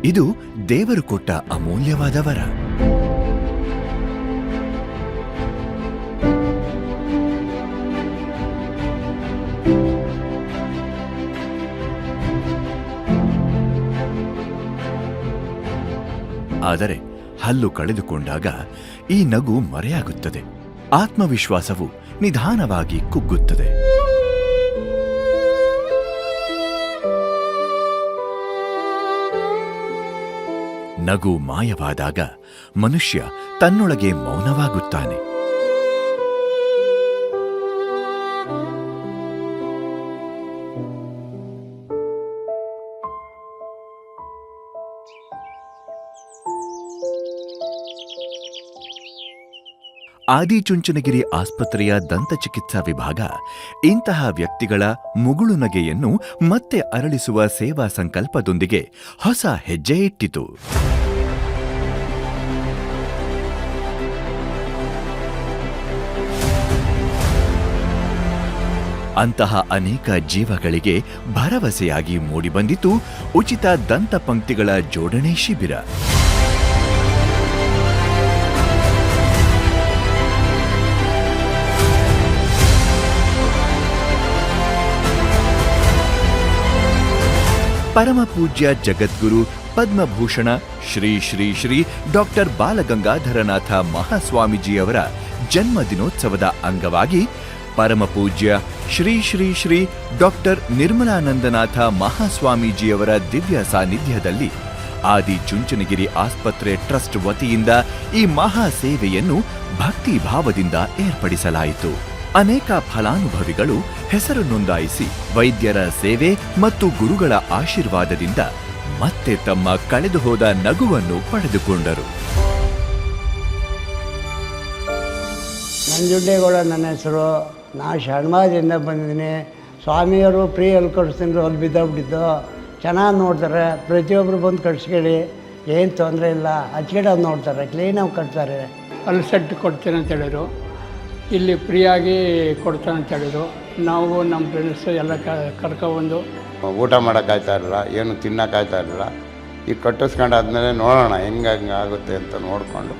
ಇದು ದೇವರು ಕೊಟ್ಟ ಅಮೂಲ್ಯವಾದ ವರ. ಆದರೆ ಹಲ್ಲು ಕಳೆದುಕೊಂಡಾಗ ಈ ನಗು ಮರೆಯಾಗುತ್ತದೆ. ಆತ್ಮವಿಶ್ವಾಸವು ನಿಧಾನವಾಗಿ ಕುಗ್ಗುತ್ತದೆ. ನಗು ಮಾಯವಾದಾಗ ಮನುಷ್ಯ ತನ್ನೊಳಗೆ ಮೌನವಾಗುತ್ತಾನೆ. ಆದಿಚುಂಚನಗಿರಿ ಆಸ್ಪತ್ರೆಯ ದಂತಚಿಕಿತ್ಸಾ ವಿಭಾಗ ಇಂತಹ ವ್ಯಕ್ತಿಗಳ ಮುಗುಳು ನಗೆಯನ್ನು ಮತ್ತೆ ಅರಳಿಸುವ ಸೇವಾ ಸಂಕಲ್ಪದೊಂದಿಗೆ ಹೊಸ ಹೆಜ್ಜೆ ಇಟ್ಟಿತು. ಅಂತಹ ಅನೇಕ ಜೀವಗಳಿಗೆ ಭರವಸೆಯಾಗಿ ಮೂಡಿಬಂದಿತು ಉಚಿತ ದಂತ ಪಂಕ್ತಿಗಳ ಜೋಡಣೆ ಶಿಬಿರ. ಪರಮ ಪೂಜ್ಯ ಜಗದ್ಗುರು ಪದ್ಮಭೂಷಣ ಶ್ರೀ ಶ್ರೀ ಶ್ರೀ ಡಾಕ್ಟರ್ ಬಾಲಗಂಗಾಧರನಾಥ ಮಹಾಸ್ವಾಮೀಜಿಯವರ ಜನ್ಮ ದಿನೋತ್ಸವದ ಅಂಗವಾಗಿ ಪರಮ ಪೂಜ್ಯ ಶ್ರೀ ಶ್ರೀ ಶ್ರೀ ಡಾಕ್ಟರ್ ನಿರ್ಮಲಾನಂದನಾಥ ಮಹಾಸ್ವಾಮೀಜಿಯವರ ದಿವ್ಯ ಸಾನ್ನಿಧ್ಯದಲ್ಲಿ ಆದಿಚುಂಚನಗಿರಿ ಆಸ್ಪತ್ರೆ ಟ್ರಸ್ಟ್ ವತಿಯಿಂದ ಈ ಮಹಾ ಸೇವೆಯನ್ನು ಭಕ್ತಿ ಭಾವದಿಂದ ಏರ್ಪಡಿಸಲಾಯಿತು. ಅನೇಕ ಫಲಾನುಭವಿಗಳು ಹೆಸರು ನೋಂದಾಯಿಸಿ ವೈದ್ಯರ ಸೇವೆ ಮತ್ತು ಗುರುಗಳ ಆಶೀರ್ವಾದದಿಂದ ಮತ್ತೆ ತಮ್ಮ ಕಳೆದು ಹೋದ ನಗುವನ್ನು ಪಡೆದುಕೊಂಡರು. ನಂಜುಂಡೇಗೌಡ ನನ್ನ ಹೆಸರು. ನಾನು ಶರಣವಾದಿಂದ ಬಂದಿದ್ದೀನಿ. ಸ್ವಾಮಿಯವರು ಫ್ರೀ ಅಲ್ಲಿ ಕಳಿಸ್ತೀನಿ, ಅಲ್ಲಿ ಬಿದ್ದೋಗ್ಬಿಟ್ಟಿದ್ದು. ಚೆನ್ನಾಗಿ ನೋಡ್ತಾರೆ, ಪ್ರತಿಯೊಬ್ಬರು ಬಂದು ಕಟ್ಸ್ಕೊಳ್ಳಿ, ಏನು ತೊಂದರೆ ಇಲ್ಲ, ಹಚ್ಕಡೆ ಅದು ನೋಡ್ತಾರೆ, ಕ್ಲೀನಾಗಿ ಕಟ್ತಾರೆ. ಅಲ್ಲಿ ಸೆಟ್ ಕೊಡ್ತೀನಿ ಅಂತ ಹೇಳಿದ್ರು, ಇಲ್ಲಿ ಫ್ರೀಯಾಗಿ ಕೊಡ್ತಾನೆ ಅಂತ ಹೇಳಿದ್ರು. ನಾವು ನಮ್ಮ ಫ್ರೆಂಡ್ಸ್ ಎಲ್ಲ ಕರ್ಕೊಬಂದು ಊಟ ಮಾಡೋಕ್ಕಾಯ್ತಾ ಇರಲಿಲ್ಲ, ಏನು ತಿನ್ನೋಕ್ಕಾಯ್ತಾ ಇರಲಿಲ್ಲ. ಈಗ ಕಟ್ಟಿಸ್ಕೊಂಡಾದ್ಮೇಲೆ ನೋಡೋಣ ಹೆಂಗೆ ಆಗುತ್ತೆ ಅಂತ ನೋಡಿಕೊಂಡು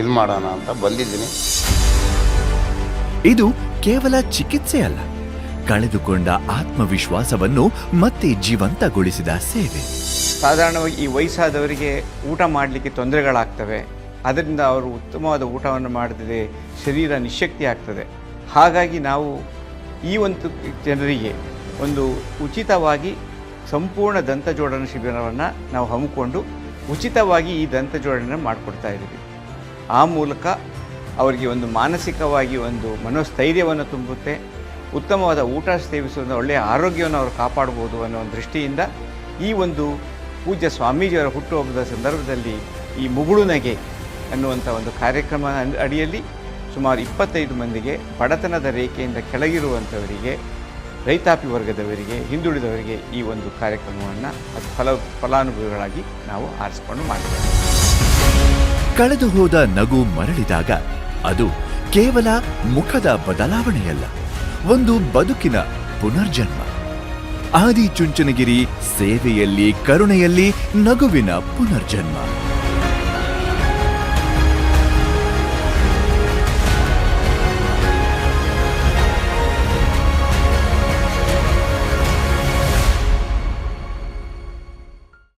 ಇದು ಮಾಡೋಣ ಅಂತ ಬಂದಿದ್ದೀನಿ. ಇದು ಕೇವಲ ಚಿಕಿತ್ಸೆ ಅಲ್ಲ, ಕಳೆದುಕೊಂಡ ಆತ್ಮವಿಶ್ವಾಸವನ್ನು ಮತ್ತೆ ಜೀವಂತಗೊಳಿಸಿದ ಸೇವೆ. ಸಾಧಾರಣವಾಗಿ ಈ ವಯಸ್ಸಾದವರಿಗೆ ಊಟ ಮಾಡಲಿಕ್ಕೆ ತೊಂದರೆಗಳಾಗ್ತವೆ. ಅದರಿಂದ ಅವರು ಉತ್ತಮವಾದ ಊಟವನ್ನು ಮಾಡದೆ ಶರೀರ ನಿಶ್ಶಕ್ತಿ ಆಗ್ತದೆ. ಹಾಗಾಗಿ ನಾವು ಈ ಒಂದು ಜನರಿಗೆ ಒಂದು ಉಚಿತವಾಗಿ ಸಂಪೂರ್ಣ ದಂತ ಜೋಡಣೆ ಶಿಬಿರವನ್ನು ನಾವು ಹಮ್ಮಿಕೊಂಡು ಉಚಿತವಾಗಿ ಈ ದಂತ ಜೋಡಣೆ ಮಾಡಿಕೊಡ್ತಾ ಇದ್ದೀವಿ. ಆ ಮೂಲಕ ಅವರಿಗೆ ಒಂದು ಮಾನಸಿಕವಾಗಿ ಒಂದು ಮನೋಸ್ಥೈರ್ಯವನ್ನು ತುಂಬುತ್ತೆ, ಉತ್ತಮವಾದ ಊಟ ಸೇವಿಸುವುದರಿಂದ ಒಳ್ಳೆಯ ಆರೋಗ್ಯವನ್ನು ಅವರು ಕಾಪಾಡ್ಬೋದು ಅನ್ನೋ ಒಂದು ದೃಷ್ಟಿಯಿಂದ ಈ ಒಂದು ಪೂಜ್ಯ ಸ್ವಾಮೀಜಿಯವರ ಹುಟ್ಟುಹಬ್ಬದ ಸಂದರ್ಭದಲ್ಲಿ ಈ ಮುಗುಳು ನಗೆ ಅನ್ನುವಂಥ ಒಂದು ಕಾರ್ಯಕ್ರಮ ಅಡಿಯಲ್ಲಿ ಸುಮಾರು 25 ಮಂದಿಗೆ ಬಡತನದ ರೇಖೆಯಿಂದ ಕೆಳಗಿರುವಂಥವರಿಗೆ, ರೈತಾಪಿ ವರ್ಗದವರಿಗೆ, ಹಿಂದುಳಿದವರಿಗೆ ಈ ಒಂದು ಕಾರ್ಯಕ್ರಮವನ್ನು ಫಲಾನುಭವಿಗಳಾಗಿ ನಾವು ಆರಿಸಿಕೊಂಡು ಮಾಡಿದ್ದೇವೆ. ಕಳೆದು ಹೋದ ನಗು ಮರಳಿದಾಗ ಅದು ಕೇವಲ ಮುಖದ ಬದಲಾವಣೆಯಲ್ಲ, ಒಂದು ಬದುಕಿನ ಪುನರ್ಜನ್ಮ. ಆದಿಚುಂಚನಗಿರಿ ಸೇವೆಯಲ್ಲಿ, ಕರುಣೆಯಲ್ಲಿ, ನಗುವಿನ ಪುನರ್ಜನ್ಮ.